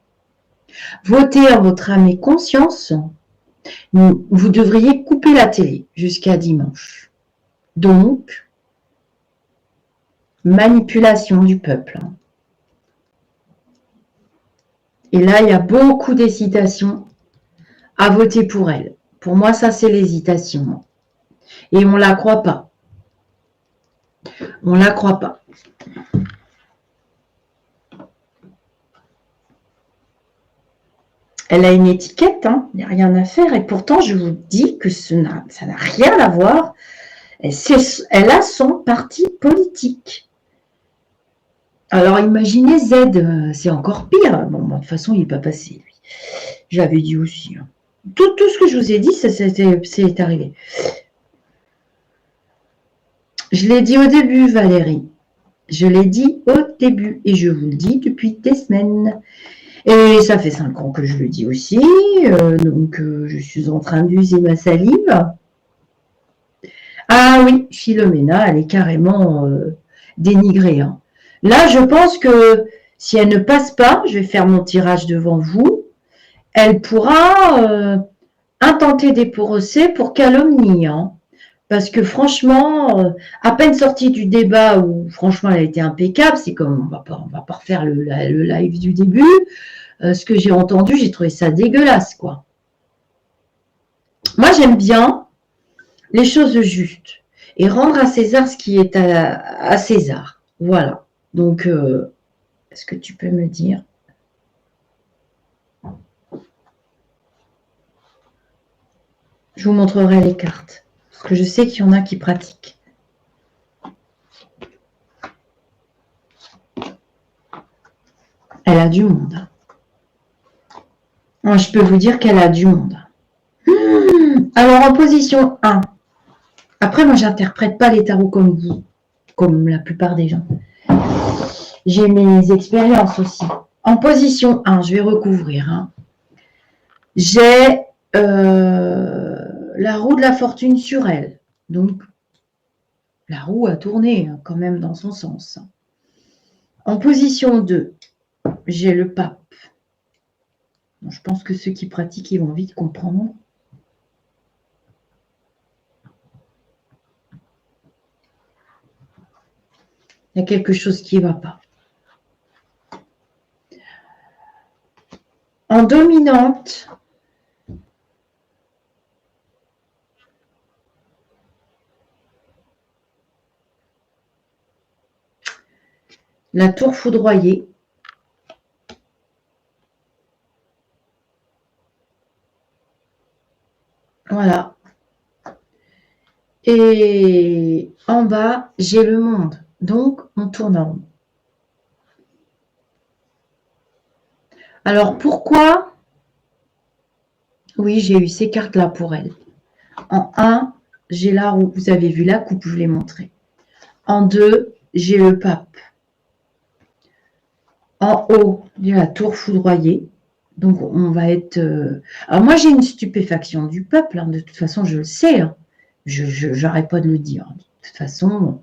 Votez en votre âme et conscience. Vous devriez couper la télé jusqu'à dimanche. Donc, manipulation du peuple. Et là, il y a beaucoup d'hésitation à voter pour elle. Pour moi, ça, c'est l'hésitation. Et on ne la croit pas. On ne la croit pas. Elle a une étiquette, hein, il n'y a rien à faire. Et pourtant, je vous dis que ça n'a rien à voir. Elle a son parti politique. Alors, imaginez Z, c'est encore pire. Bon, de toute façon, il n'est pas passé, lui. J'avais dit aussi. Hein. Tout ce que je vous ai dit, c'est arrivé. Je l'ai dit au début, Valérie. Je l'ai dit au début. Et je vous le dis depuis des semaines. Et ça fait 5 ans que je le dis aussi. Donc, je suis en train d'user ma salive. Ah oui, Philomena, elle est carrément dénigrée. Hein. Là, je pense que si elle ne passe pas, je vais faire mon tirage devant vous, elle pourra intenter des procès pour calomnie. Hein. Parce que franchement, à peine sortie du débat où franchement elle a été impeccable, c'est comme on va pas refaire le live du début. Ce que j'ai entendu, j'ai trouvé ça dégueulasse, quoi. Moi, j'aime bien les choses justes et rendre à César ce qui est à César. Voilà. Donc, est-ce que tu peux me dire? Je vous montrerai les cartes. Parce que je sais qu'il y en a qui pratiquent. Elle a du monde. Moi, je peux vous dire qu'elle a du monde. Alors, en position 1. Après, moi, j'interprète pas les tarots comme vous, comme la plupart des gens. J'ai mes expériences aussi. En position 1, je vais recouvrir. Hein. J'ai la roue de la fortune sur elle. Donc, la roue a tourné hein, quand même dans son sens. En position 2, j'ai le pape. Bon, je pense que ceux qui pratiquent, ils vont vite comprendre. Il y a quelque chose qui ne va pas. En dominante, la tour foudroyée. Voilà. Et en bas, j'ai le monde. Donc, on tourne en rond. Alors, pourquoi? Oui, j'ai eu ces cartes-là pour elle. En 1, j'ai là où vous avez vu la coupe, je vous l'ai montré. En 2, j'ai le pape. En haut, j'ai la tour foudroyée. Donc, on va être... Alors, moi, j'ai une stupéfaction du peuple. Hein. De toute façon, je le sais. Hein. Je n'arrête pas de le dire. De toute façon,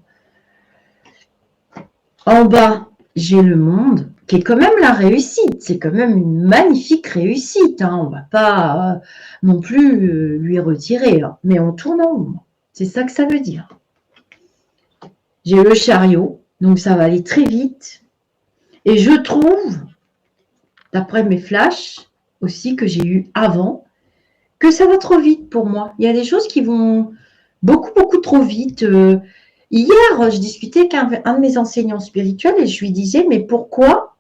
en bas, j'ai le monde, qui est quand même la réussite. C'est quand même une magnifique réussite. Hein. On ne va pas non plus lui retirer. Hein. Mais on tourne en rond. C'est ça que ça veut dire. J'ai le chariot. Donc, ça va aller très vite. Et je trouve, d'après mes flashs aussi que j'ai eu avant, que ça va trop vite pour moi. Il y a des choses qui vont beaucoup trop vite. Hier, je discutais avec un de mes enseignants spirituels et je lui disais, mais pourquoi?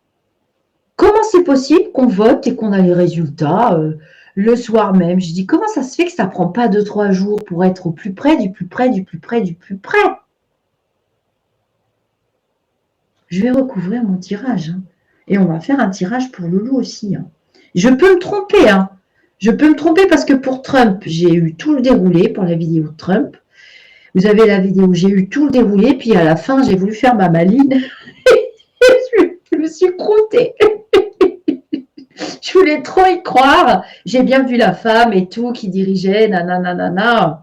Comment c'est possible qu'on vote et qu'on a les résultats le soir même? Je dis, comment ça se fait que ça ne prend pas 2-3 jours pour être au plus près, du plus près, du plus près, du plus près? Je vais recouvrir mon tirage. Hein. Et on va faire un tirage pour Loulou aussi. Hein. Je peux me tromper. Hein. Je peux me tromper parce que pour Trump, j'ai eu tout le déroulé pour la vidéo de Trump. Vous avez la vidéo où j'ai eu tout le déroulé. Puis à la fin, j'ai voulu faire ma maline. Je me suis croûtée. Je voulais trop y croire. J'ai bien vu la femme et tout qui dirigeait. Nanana.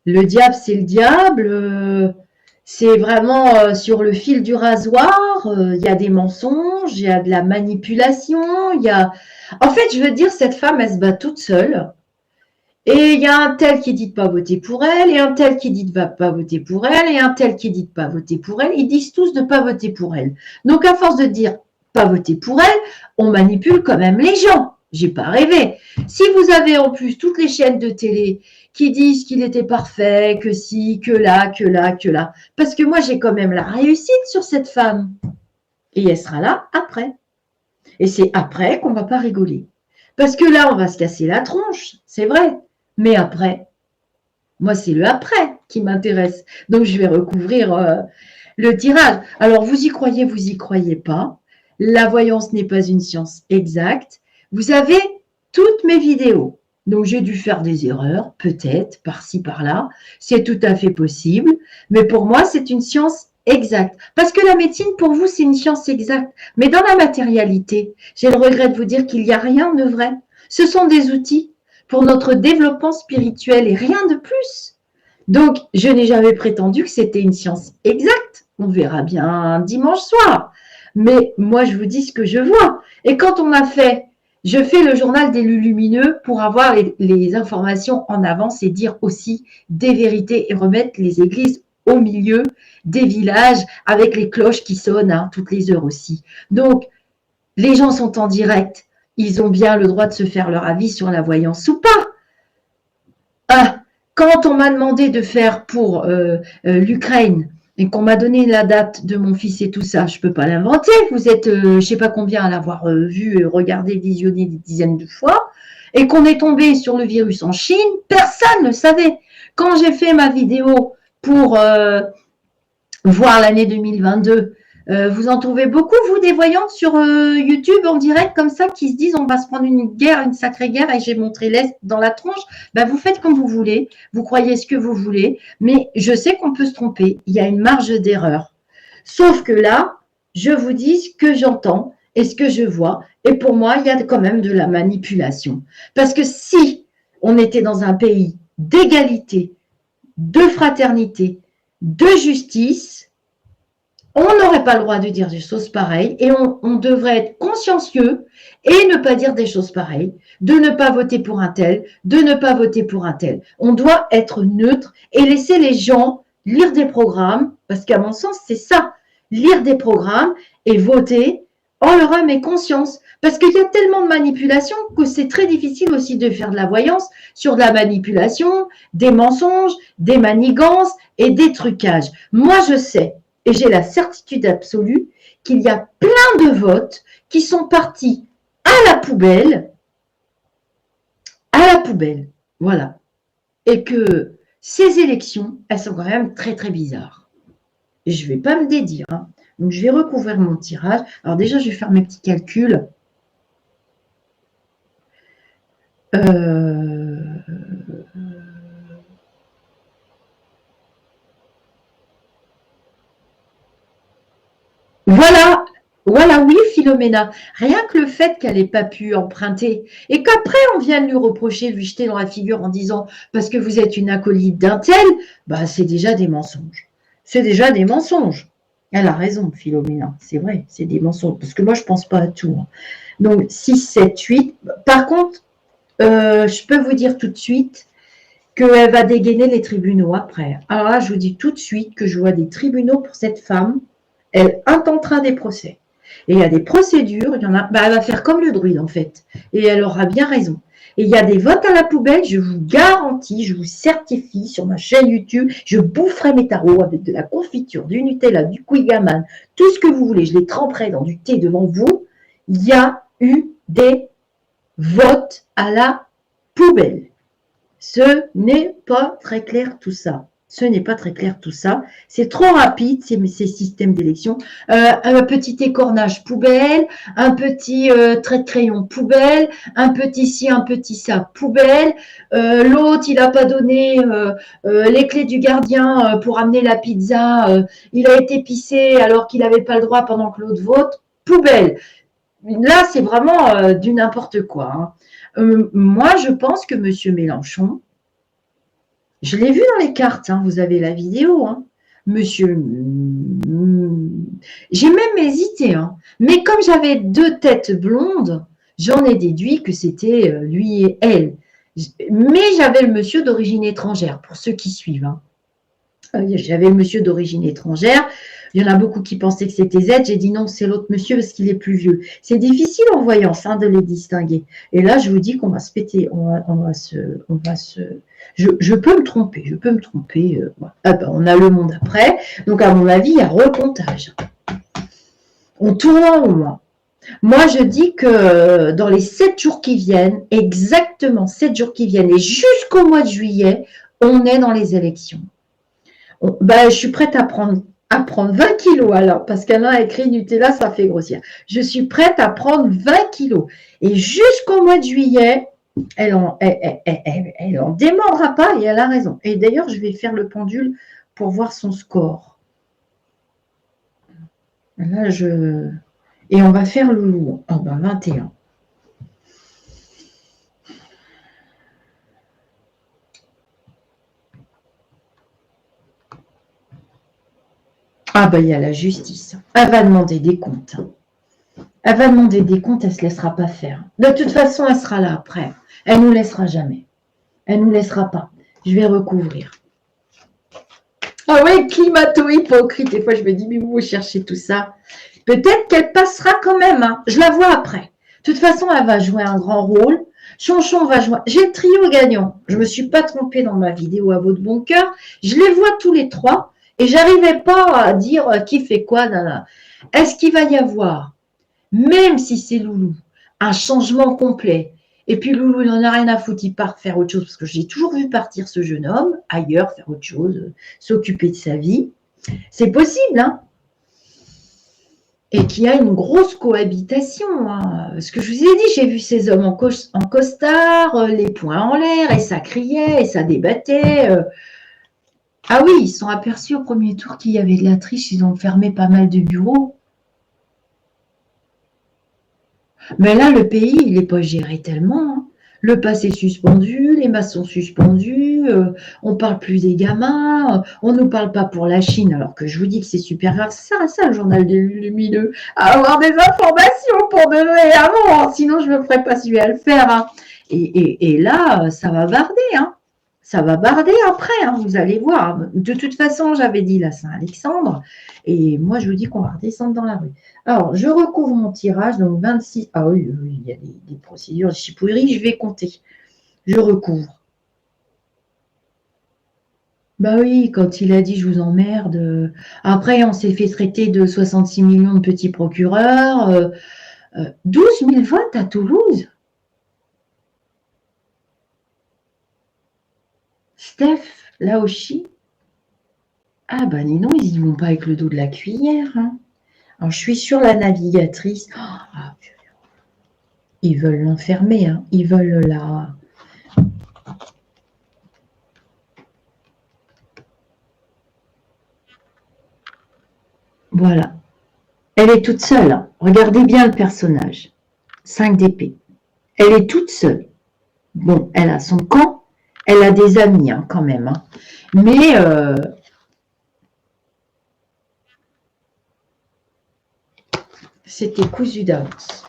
Le diable, c'est le diable. C'est vraiment sur le fil du rasoir, il y a des mensonges, il y a de la manipulation, il y a... En fait, je veux dire, cette femme, elle se bat toute seule. Et il y a un tel qui dit de pas voter pour elle, et un tel qui dit de pas voter pour elle, et un tel qui dit de pas voter pour elle. Ils disent tous de pas voter pour elle. Donc, à force de dire pas voter pour elle, on manipule quand même les gens. J'ai pas rêvé. Si vous avez en plus toutes les chaînes de télé qui disent qu'il était parfait, que si, que là, que là, que là. Parce que moi, j'ai quand même la réussite sur cette femme. Et elle sera là après. Et c'est après qu'on ne va pas rigoler. Parce que là, on va se casser la tronche, c'est vrai. Mais après, moi, c'est le après qui m'intéresse. Donc, je vais recouvrir le tirage. Alors, vous y croyez pas. La voyance n'est pas une science exacte. Vous avez toutes mes vidéos. Donc, j'ai dû faire des erreurs, peut-être, par-ci, par-là. C'est tout à fait possible. Mais pour moi, c'est une science exacte. Parce que la médecine, pour vous, c'est une science exacte. Mais dans la matérialité, j'ai le regret de vous dire qu'il n'y a rien de vrai. Ce sont des outils pour notre développement spirituel et rien de plus. Donc, je n'ai jamais prétendu que c'était une science exacte. On verra bien dimanche soir. Mais moi, je vous dis ce que je vois. Et quand on a fait... Je fais le journal des lumineux pour avoir les informations en avance et dire aussi des vérités et remettre les églises au milieu des villages avec les cloches qui sonnent hein, toutes les heures aussi. Donc, les gens sont en direct. Ils ont bien le droit de se faire leur avis sur la voyance ou pas. Ah, quand on m'a demandé de faire pour l'Ukraine, et qu'on m'a donné la date de mon fils et tout ça, je ne peux pas l'inventer. Vous êtes, je ne sais pas combien à l'avoir vu, regardé, visionné des dizaines de fois, et qu'on est tombé sur le virus en Chine, personne ne savait. Quand j'ai fait ma vidéo pour voir l'année 2022, vous en trouvez beaucoup, vous, des voyantes sur YouTube en direct comme ça, qui se disent on va se prendre une guerre, une sacrée guerre, et j'ai montré l'Est dans la tronche. Ben, vous faites comme vous voulez, vous croyez ce que vous voulez, mais je sais qu'on peut se tromper, il y a une marge d'erreur. Sauf que là, je vous dis ce que j'entends et ce que je vois, et pour moi, il y a quand même de la manipulation. Parce que si on était dans un pays d'égalité, de fraternité, de justice, on n'aurait pas le droit de dire des choses pareilles et on devrait être consciencieux et ne pas dire des choses pareilles, de ne pas voter pour un tel, de ne pas voter pour un tel. On doit être neutre et laisser les gens lire des programmes, parce qu'à mon sens, c'est ça, lire des programmes et voter en leur âme et conscience. Parce qu'il y a tellement de manipulation que c'est très difficile aussi de faire de la voyance sur de la manipulation, des mensonges, des manigances et des trucages. Moi, je sais. Et j'ai la certitude absolue qu'il y a plein de votes qui sont partis à la poubelle, voilà. et que ces élections, elles sont quand même très très bizarres. Et je ne vais pas me dédire. Hein. Donc je vais recouvrir mon tirage. Alors déjà, je vais faire mes petits calculs. Voilà, voilà, oui, Philomena. Rien que le fait qu'elle n'ait pas pu emprunter et qu'après on vienne lui reprocher, lui jeter dans la figure en disant parce que vous êtes une acolyte d'un tel, bah c'est déjà des mensonges. C'est déjà des mensonges. Elle a raison, Philomena. C'est vrai, c'est des mensonges. Parce que moi, je ne pense pas à tout. Hein. Donc, 6, 7, 8. Par contre, je peux vous dire tout de suite qu'elle va dégainer les tribunaux après. Alors là, je vous dis tout de suite que je vois des tribunaux pour cette femme. Elle intentera des procès. Et il y a des procédures, il y en a, bah, elle va faire comme le druide en fait. Et elle aura bien raison. Et il y a des votes à la poubelle, je vous garantis, je vous certifie sur ma chaîne YouTube, je boufferai mes tarots avec de la confiture, du Nutella, du Quigaman, tout ce que vous voulez, je les tremperai dans du thé devant vous. Il y a eu des votes à la poubelle. Ce n'est pas très clair tout ça. Ce n'est pas très clair tout ça. C'est trop rapide, ces systèmes d'élection. Un petit écornage poubelle, un petit trait de crayon poubelle, un petit ci, un petit ça poubelle. L'autre, il n'a pas donné les clés du gardien pour amener la pizza. Il a été pissé alors qu'il n'avait pas le droit pendant que l'autre vote. Poubelle. Là, c'est vraiment du n'importe quoi. Hein. Moi, je pense que M. Mélenchon, je l'ai vu dans les cartes, hein, vous avez la vidéo. Hein. Monsieur, j'ai même hésité. Hein. Mais comme j'avais 2 têtes blondes, j'en ai déduit que c'était lui et elle. Mais j'avais le monsieur d'origine étrangère, pour ceux qui suivent. Hein. J'avais le monsieur d'origine étrangère. Il y en a beaucoup qui pensaient que c'était Z. J'ai dit non, c'est l'autre monsieur parce qu'il est plus vieux. C'est difficile en voyance hein, de les distinguer. Et là, je vous dis qu'on va se péter. Je peux me tromper. Je peux me tromper. Ah ben, on a le monde après. Donc, à mon avis, il y a recomptage. On tourne en rond. Moi, je dis que dans les 7 jours qui viennent, exactement 7 jours qui viennent, et jusqu'au mois de juillet, on est dans les élections. Ben, je suis prête à prendre 20 kilos alors, parce qu'elle a écrit Nutella, ça fait grossir. Je suis prête à prendre 20 kilos. Et jusqu'au mois de juillet, elle en démordra pas et elle a raison. Et d'ailleurs, je vais faire le pendule pour voir son score. Là, et on va faire le loup. Oh ben, 21. Ah ben, il y a la justice. Elle va demander des comptes. Elle va demander des comptes, elle ne se laissera pas faire. De toute façon, elle sera là après. Elle ne nous laissera jamais. Elle ne nous laissera pas. Je vais recouvrir. Ah oui, climato-hypocrite. Des fois, je me dis, mais vous cherchez tout ça. Peut-être qu'elle passera quand même. Hein. Je la vois après. De toute façon, elle va jouer un grand rôle. Chonchon va jouer. J'ai le trio gagnant. Je ne me suis pas trompée dans ma vidéo à votre bon cœur. Je les vois tous les 3. Et j'arrivais pas à dire qui fait quoi. Est-ce qu'il va y avoir, même si c'est Loulou, un changement complet? Et puis Loulou, il n'en a rien à foutre, il part faire autre chose. Parce que j'ai toujours vu partir ce jeune homme ailleurs, faire autre chose, s'occuper de sa vie. C'est possible, hein? Et qu'il y a une grosse cohabitation. Hein. Ce que je vous ai dit, j'ai vu ces hommes en costard, les poings en l'air, et ça criait, et ça débattait. Ah oui, ils sont aperçus au premier tour qu'il y avait de la triche, ils ont fermé pas mal de bureaux. Mais là, le pays, il n'est pas géré tellement. Hein. Le pass est suspendu, les masses sont suspendues, on ne parle plus des gamins, on ne nous parle pas pour la Chine, alors que je vous dis que c'est super grave. Ça sert à ça, le journal des lumineux, à avoir des informations pour donner avant, sinon je ne me ferais pas suivre à le faire. Hein. Et là, ça va barder, hein. Ça va barder après, hein, vous allez voir. De toute façon, j'avais dit la Saint-Alexandre, et moi, je vous dis qu'on va redescendre dans la rue. Alors, je recouvre mon tirage, donc 26. Ah oui, il y a des procédures de chipouillerie, je vais compter. Je recouvre. Bah oui, quand il a dit « je vous emmerde », après, on s'est fait traiter de 66 millions de petits procureurs, 12 000 votes à Toulouse. Steph, Laoshi. Ah bah dis non, ils y vont pas avec le dos de la cuillère. Hein. Alors je suis sur la navigatrice. Ah, ils veulent l'enfermer, hein. Ils veulent la... Voilà. Elle est toute seule. Hein. Regardez bien le personnage. 5 d'épée. Elle est toute seule. Bon, elle a son camp. Elle a des amis hein, quand même. Hein. Mais... c'était cousu d'avance.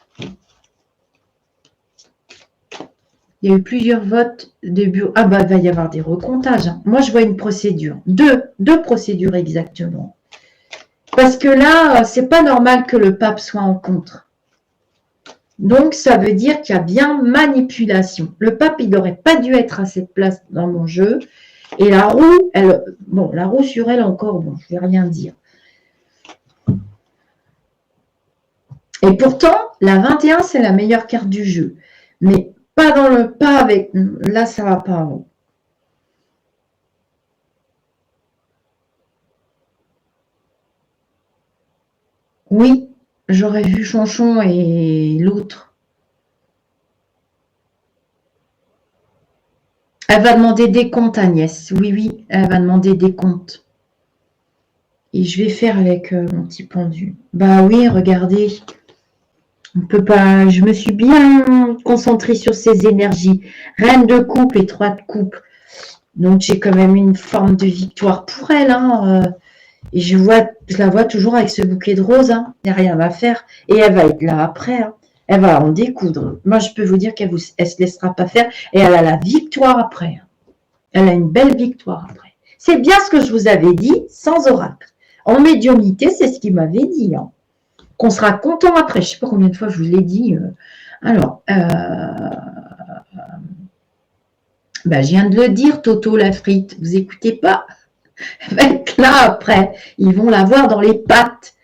Il y a eu plusieurs votes de bureau. Ah bah, il va y avoir des recomptages. Hein. Moi, je vois une procédure. Deux procédures exactement. Parce que là, c'est pas normal que le pape soit en contre. Donc, ça veut dire qu'il y a bien manipulation. Le pape, il n'aurait pas dû être à cette place dans mon jeu. Et la roue, bon, la roue sur elle encore, bon, je ne vais rien dire. Et pourtant, la 21, c'est la meilleure carte du jeu. Mais pas avec... Là, ça ne va pas. Oui, j'aurais vu Chonchon et l'autre. Elle va demander des comptes, Agnès. Oui, elle va demander des comptes. Et je vais faire avec mon petit pendu. Bah oui, regardez. On peut pas. Je me suis bien concentrée sur ces énergies. Reine de coupe et 3 de coupe. Donc j'ai quand même une forme de victoire pour elle. Hein. Et je la vois toujours avec ce bouquet de roses. Hein. Il n'y a rien à faire. Et elle va être là après. Hein. Elle va en découdre. Moi, je peux vous dire qu'elle ne se laissera pas faire. Et elle a la victoire après. Hein. Elle a une belle victoire après. C'est bien ce que je vous avais dit, sans oracle. En médiumnité, c'est ce qu'il m'avait dit. Hein. Qu'on sera content après. Je ne sais pas combien de fois je vous l'ai dit. Alors, je viens de le dire, Toto la frite. Vous écoutez pas? Elle va être là après. Ils vont la voir dans les pattes.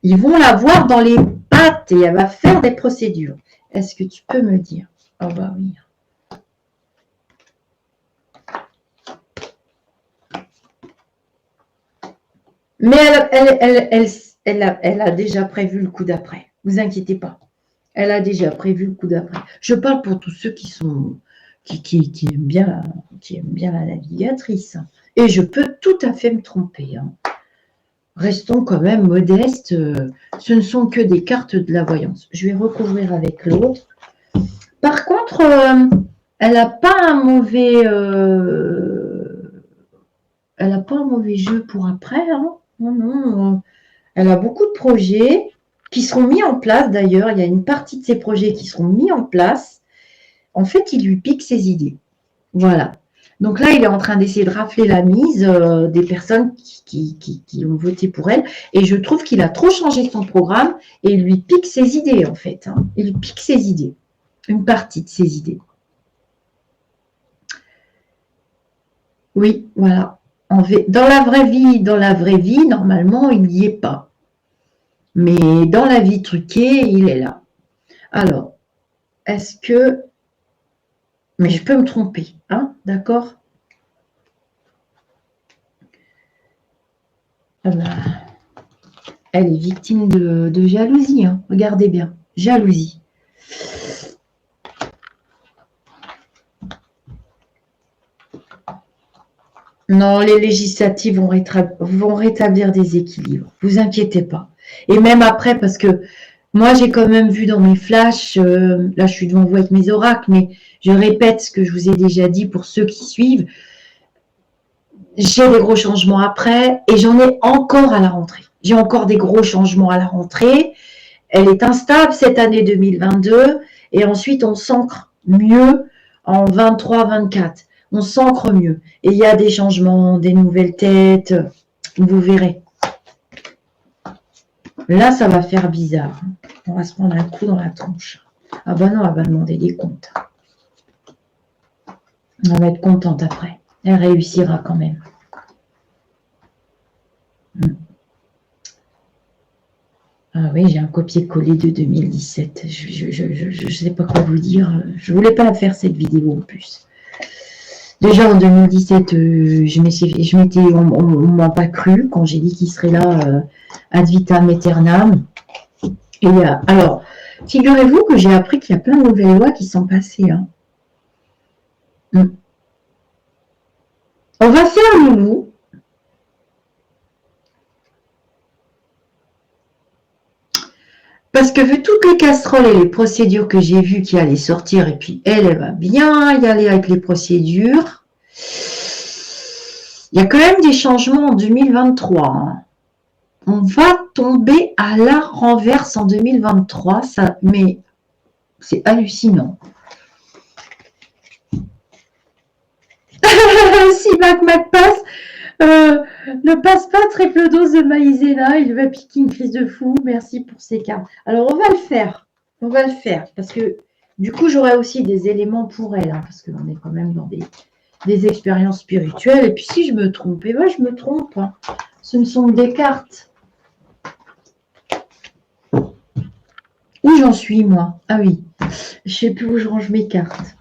Ils vont la voir dans les pattes et elle va faire des procédures. Est-ce que tu peux me dire? Oh bah oui. Mais elle a déjà prévu le coup d'après. Ne vous inquiétez pas. Elle a déjà prévu le coup d'après. Je parle pour tous ceux qui aiment bien la navigatrice. Et je peux tout à fait me tromper. Hein. Restons quand même modestes. Ce ne sont que des cartes de la voyance. Je vais recouvrir avec l'autre. Par contre, elle n'a pas un mauvais... elle n'a pas un mauvais jeu pour après. Hein. Non. Elle a beaucoup de projets qui seront mis en place. D'ailleurs, il y a une partie de ces projets qui seront mis en place. En fait, il lui pique ses idées. Voilà. Donc là, il est en train d'essayer de rafler la mise des personnes qui ont voté pour elle. Et je trouve qu'il a trop changé son programme et il lui pique ses idées, en fait. Hein. Il lui pique ses idées. Une partie de ses idées. Oui, voilà. Dans la vraie vie, normalement, il n'y est pas. Mais dans la vie truquée, il est là. Alors, est-ce que... Mais je peux me tromper, hein, d'accord? Elle est victime de jalousie, hein. Regardez bien, jalousie. Non, les législatives vont rétablir des équilibres, vous inquiétez pas. Et même après, parce que moi, j'ai quand même vu dans mes flashs, là je suis devant vous avec mes oracles, mais je répète ce que je vous ai déjà dit pour ceux qui suivent. J'ai des gros changements après et j'en ai encore à la rentrée. J'ai encore des gros changements à la rentrée. Elle est instable cette année 2022 et ensuite on s'ancre mieux en 23-24. On s'ancre mieux. Et il y a des changements, des nouvelles têtes, vous verrez. Là, ça va faire bizarre. On va se prendre un coup dans la tronche. Ah ben non, elle va demander des comptes. Elle va être contente après. Elle réussira quand même. Ah oui, j'ai un copier-coller de 2017. Je ne sais pas quoi vous dire. Je ne voulais pas la faire cette vidéo en plus. Déjà en 2017, on m'a pas cru quand j'ai dit qu'il serait là ad vitam aeternam. Et alors, figurez-vous que j'ai appris qu'il y a plein de nouvelles lois qui sont passées. Hein. On va faire Loulou. Parce que vu toutes les casseroles et les procédures que j'ai vues qui allaient sortir, et puis elle va bien y aller avec les procédures, il y a quand même des changements en 2023. Hein. On va tomber à la renverse en 2023, ça, mais c'est hallucinant. Si Mac passe, ne passe pas triple dose de maïzena, il va piquer une crise de fou. Merci pour ces cartes. Alors on va le faire. On va le faire. Parce que du coup, j'aurai aussi des éléments pour elle. Hein, parce qu'on est quand même dans des expériences spirituelles. Et puis si je me trompe, et ben je me trompe. Hein. Ce ne sont que des cartes. Où j'en suis, moi? Ah oui. Je ne sais plus où je range mes cartes.